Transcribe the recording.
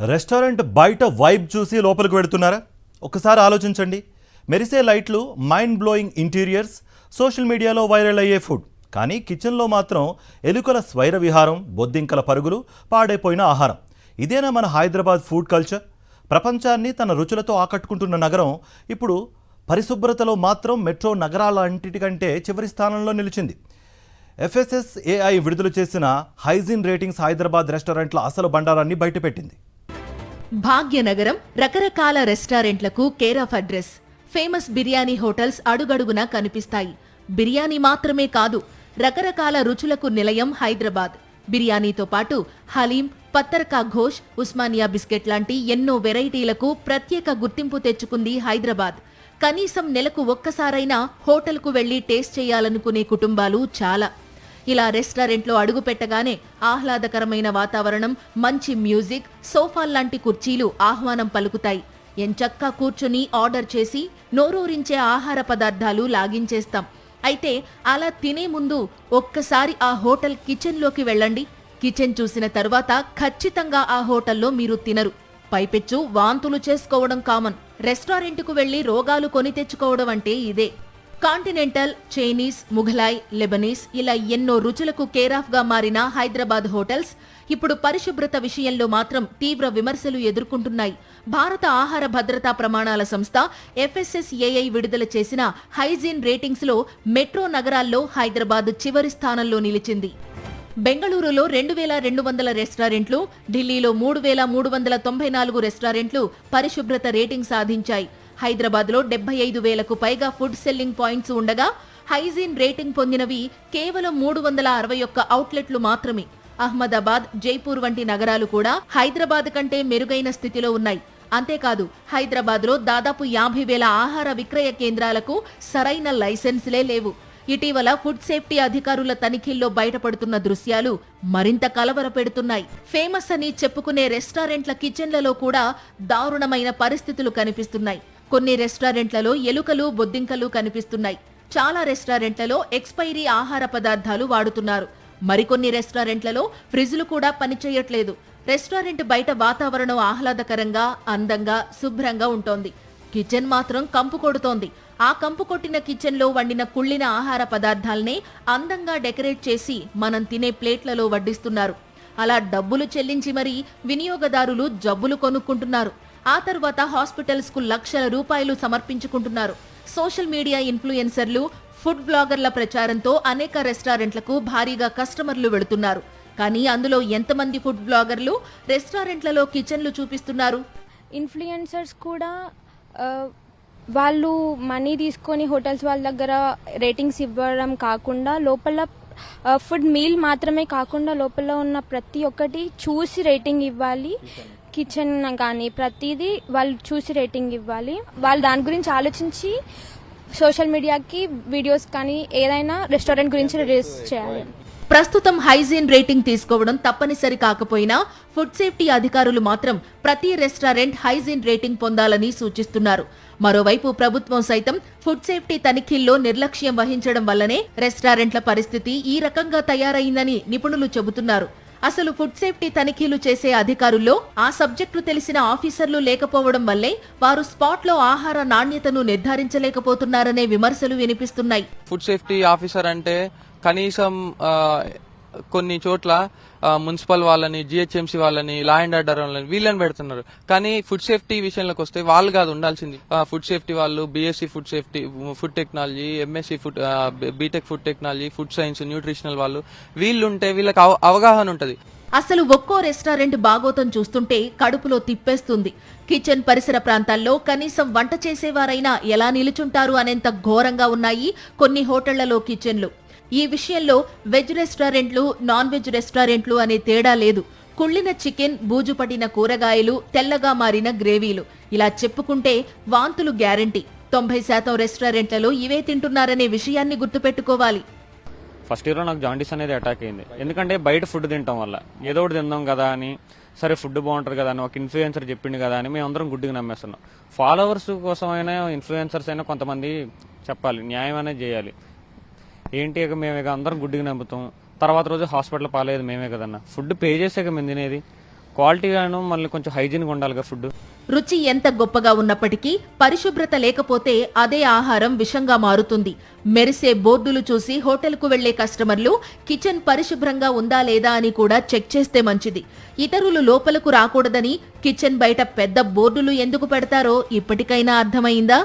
Restaurant బయట vibe చూసి లోపలికి వెళుతున్నారా? ఒకసారి ఆలోచించండి. మెరిసే లైట్లు, మైండ్ బ్లోయింగ్ ఇంటీరియర్స్, సోషల్ మీడియాలో వైరల్ అయ్యే ఫుడ్. కానీ కిచెన్లో మాత్రం ఎలుకల స్వైర విహారం, బొద్దింకల పరుగులు, పాడైపోయిన ఆహారం. ఇదేనా మన హైదరాబాద్ ఫుడ్ కల్చర్? ప్రపంచాన్ని తన రుచులతో ఆకట్టుకుంటున్న నగరం ఇప్పుడు పరిశుభ్రతలో మాత్రం మెట్రో నగరాలన్నిటికంటే చివరి స్థానంలో నిలిచింది. FSSAI విడుదల చేసిన హైజీన్ రేటింగ్స్ హైదరాబాద్ రెస్టారెంట్ల అసలు బండారాన్ని బయటపెట్టింది. భాగ్యనగరం రకరకాల రెస్టారెంట్లకు care of address. Famous biryani hotels అడుగడుగునా కనిపిస్తాయి. బిర్యానీ మాత్రమే కాదు, రకరకాల రుచులకు నిలయం హైదరాబాద్. బిర్యానీతో పాటు హలీం, పత్తర్కా ఘోష్, ఉస్మానియా బిస్కెట్ లాంటి ఎన్నో వెరైటీలకు ప్రత్యేక గుర్తింపు తెచ్చుకుంది హైదరాబాద్. కనీసం నెలకు ఒక్కసారైనా హోటల్కు వెళ్లి టేస్ట్ చేయాలనుకునే కుటుంబాలు చాలా. ఇలా రెస్టారెంట్లో అడుగు పెట్టగానే ఆహ్లాదకరమైన వాతావరణం, మంచి మ్యూజిక్, సోఫాల్లాంటి కుర్చీలు ఆహ్వానం పలుకుతాయి. ఎంచక్కా కూర్చుని ఆర్డర్ చేసి నోరూరించే ఆహార పదార్థాలు లాగించేస్తాం. అయితే అలా తినే ముందు ఒక్కసారి ఆ హోటల్ కిచెన్లోకి వెళ్ళండి. కిచెన్ చూసిన తర్వాత ఖచ్చితంగా ఆ హోటల్లో మీరు తినరు. పైపెచ్చు వాంతులు చేసుకోవడం కామన్. రెస్టారెంట్కు వెళ్లి రోగాలు కొని తెచ్చుకోవడం అంటే ఇదే. కాంటినెంటల్, చైనీస్, ముఘలాయ్, లెబనీస్ ఇలా ఎన్నో రుచులకు కేరాఫ్ గా మారిన హైదరాబాద్ హోటల్స్ ఇప్పుడు పరిశుభ్రత విషయంలో మాత్రం తీవ్ర విమర్శలు ఎదుర్కొంటున్నాయి. భారత ఆహార భద్రతా ప్రమాణాల సంస్థ FSSAI విడుదల చేసిన హైజీన్ రేటింగ్స్ లో మెట్రో నగరాల్లో హైదరాబాద్ చివరి స్థానంలో నిలిచింది. బెంగళూరులో 2200 రెస్టారెంట్లు, ఢిల్లీలో 3394 రెస్టారెంట్లు పరిశుభ్రత రేటింగ్ సాధించాయి. హైదరాబాద్లో 75,000కు పైగా ఫుడ్ సెల్లింగ్ పాయింట్స్ ఉండగా హైజీన్ రేటింగ్ పొందినవి కేవలం 361 అవుట్లెట్లు మాత్రమే. అహ్మదాబాద్, జైపూర్ వంటి నగరాలు కూడా హైదరాబాద్ కంటే మెరుగైన స్థితిలో ఉన్నాయి. అంతేకాదు, హైదరాబాద్లో దాదాపు 50,000 ఆహార విక్రయ కేంద్రాలకు సరైన లైసెన్సులే లేవు. ఇటీవల ఫుడ్ సేఫ్టీ అధికారుల తనిఖీల్లో బయటపడుతున్న దృశ్యాలు మరింత కలవరపెడుతున్నాయి. ఫేమస్ అని చెప్పుకునే రెస్టారెంట్ల కిచెన్లలో కూడా దారుణమైన పరిస్థితులు కనిపిస్తున్నాయి. కొన్ని రెస్టారెంట్లలో ఎలుకలు, బొద్దింకలు కనిపిస్తున్నాయి. చాలా రెస్టారెంట్లలో ఎక్స్పైరీ ఆహార పదార్థాలు వాడుతున్నారు. మరికొన్ని రెస్టారెంట్లలో ఫ్రిజ్లు కూడా పనిచేయట్లేదు. రెస్టారెంట్ బయట వాతావరణం ఆహ్లాదకరంగా, అందంగా, శుభ్రంగా ఉంటోంది. కిచెన్ మాత్రం కంపు కొడుతోంది. ఆ కంపు కొట్టిన కిచెన్లో వండిన కుళ్ళిన ఆహార పదార్థాలనే అందంగా డెకరేట్ చేసి మనం తినే ప్లేట్లలో వడ్డిస్తున్నారు. అలా డబ్బులు చెల్లించి మరీ వినియోగదారులు జబ్బులు కొనుక్కుంటున్నారు. ఆ తర్వాత హాస్పిటల్స్కు లక్షల రూపాయలు సమర్పించుకుంటున్నారు. సోషల్ మీడియా ఇన్ఫ్లుయెన్సర్లు, ఫుడ్ బ్లాగర్ల ప్రచారంతో అనేక రెస్టారెంట్లకు భారీగా కస్టమర్లు వెళుతున్నారు. కానీ అందులో ఎంతమంది ఫుడ్ బ్లాగర్లు రెస్టారెంట్లలో కిచెన్లు చూపిస్తున్నారు? ఇన్ఫ్లుయెన్సర్స్ కూడా వాళ్ళు మనీ తీసుకొని హోటల్స్ వాళ్ళ దగ్గర రేటింగ్స్ ఇవ్వడం కాకుండా లోపల ఫుడ్ మీల్ మాత్రమే కాకుండా లోపల ఉన్న ప్రతి ఒక్కటి చూసి రేటింగ్ ఇవ్వాలి. కిచెన్ కానీ ప్రతిదీ వాళ్ళు చూసి రేటింగ్ ఇవ్వాలి. వాళ్ళు దాని గురించి ఆలోచించి సోషల్ మీడియాకి వీడియోస్ కానీ ఏదైనా రెస్టారెంట్ గురించి రిలీజ్ చేయాలి. ప్రస్తుతం హైజీన్ రేటింగ్ తీసుకోవడం తప్పనిసరి కాకపోయినా ఫుడ్ సేఫ్టీ అధికారులు మాత్రం ప్రతి రెస్టారెంట్ హైజీన్ రేటింగ్ పొందాలని సూచిస్తున్నారు. మరోవైపు ప్రభుత్వం సైతం ఫుడ్ సేఫ్టీ తనిఖీల్లో నిర్లక్ష్యం వహించడం వల్లనే రెస్టారెంట్ల పరిస్థితి ఈ రకంగా తయారైందని నిపుణులు చెబుతున్నారు. అసలు ఫుడ్ సేఫ్టీ తనిఖీలు చేసే అధికారుల్లో ఆ సబ్జెక్టు తెలిసిన ఆఫీసర్లు లేకపోవడం వల్లే వారు స్పాట్లో ఆహార నాణ్యతను నిర్ధారించలేకపోతున్నారనే విమర్శలు వినిపిస్తున్నాయి. ఫుడ్ సేఫ్టీ ఆఫీసర్ అంటే కనీసం కొన్ని చోట్ల మున్సిపల్ వాళ్ళని, GHMC వాళ్ళని, లా అండ్ ఆర్డర్ వాళ్ళని వీళ్ళని పెడుతున్నారు. కానీ ఫుడ్ సేఫ్టీ విషయంలోకి వస్తే వాళ్ళు కాదు ఉండాల్సింది. ఫుడ్ సేఫ్టీ వాళ్ళు BSc food safety, food technology, MSc food, BTech food technology, food science, nutritional వాళ్ళు వీళ్ళుంటే వీళ్ళకి అవగాహన ఉంటది. అసలు ఒక్కో రెస్టారెంట్ బాగోతం చూస్తుంటే కడుపులో తిప్పేస్తుంది. కిచెన్ పరిసర ప్రాంతాల్లో కనీసం వంట చేసేవారైనా ఎలా నిలుచుంటారు అనేంత ఘోరంగా ఉన్నాయి కొన్ని హోటళ్లలో కిచెన్లు. ఈ విషయంలో వెజ్ రెస్టారెంట్లు, నాన్ వెజ్ రెస్టారెంట్లు అనే తేడా లేదు. కుళ్ళిన చికెన్, బూజుపడిన కూరగాయలు, తెల్లగా మారిన గ్రేవీలు, ఇలా చెప్పుకుంటే వాంతులు గ్యారంటీ. 90% రెస్టారెంట్లలో ఇవే తింటున్నారనే విషయాన్ని గుర్తుపెట్టుకోవాలి. ఫస్ట్ ఇయర్లో నాకు జాండీస్ అనేది అటాక్ అయింది. ఎందుకంటే బయట ఫుడ్ తింటాం వల్ల ఏదో ఒకటి తిందాం కదా అని, సరే ఫుడ్ బాగుంటుంది కదా అని ఒక ఇన్ఫ్లుయెన్సర్ చెప్పింది కదా అని మేము అందరం గుడ్డిగా నమ్మేస్తున్నాం. ఫాలోవర్స్ కోసమైనా ఇన్ఫ్లుయెన్సర్స్ అయినా కొంతమంది చెప్పాలి, న్యాయం అనేది చేయాలి. ఏంటి మేము అందరం గుడ్డిగా నమ్ముతాం, తర్వాత రోజు హాస్పిటల్ పాలేదు మేమే కదన్నా. ఫుడ్ పే చేసాక మేము తినేది. క్వాలిటీగాను మళ్ళీ కొంచెం హైజీన్గా ఉండాలిగా ఫుడ్. రుచి ఎంత గొప్పగా ఉన్నప్పటికీ పరిశుభ్రత లేకపోతే అదే ఆహారం విషంగా మారుతుంది. మెరిసే బోర్డులు చూసి హోటల్కు వెళ్లే కస్టమర్లు కిచెన్ పరిశుభ్రంగా ఉందా లేదా అని కూడా చెక్ చేస్తే మంచిది. ఇతరులు లోపలకు రాకూడదని కిచెన్ బయట పెద్ద బోర్డులు ఎందుకు పెడతారో ఇప్పటికైనా అర్థమైందా?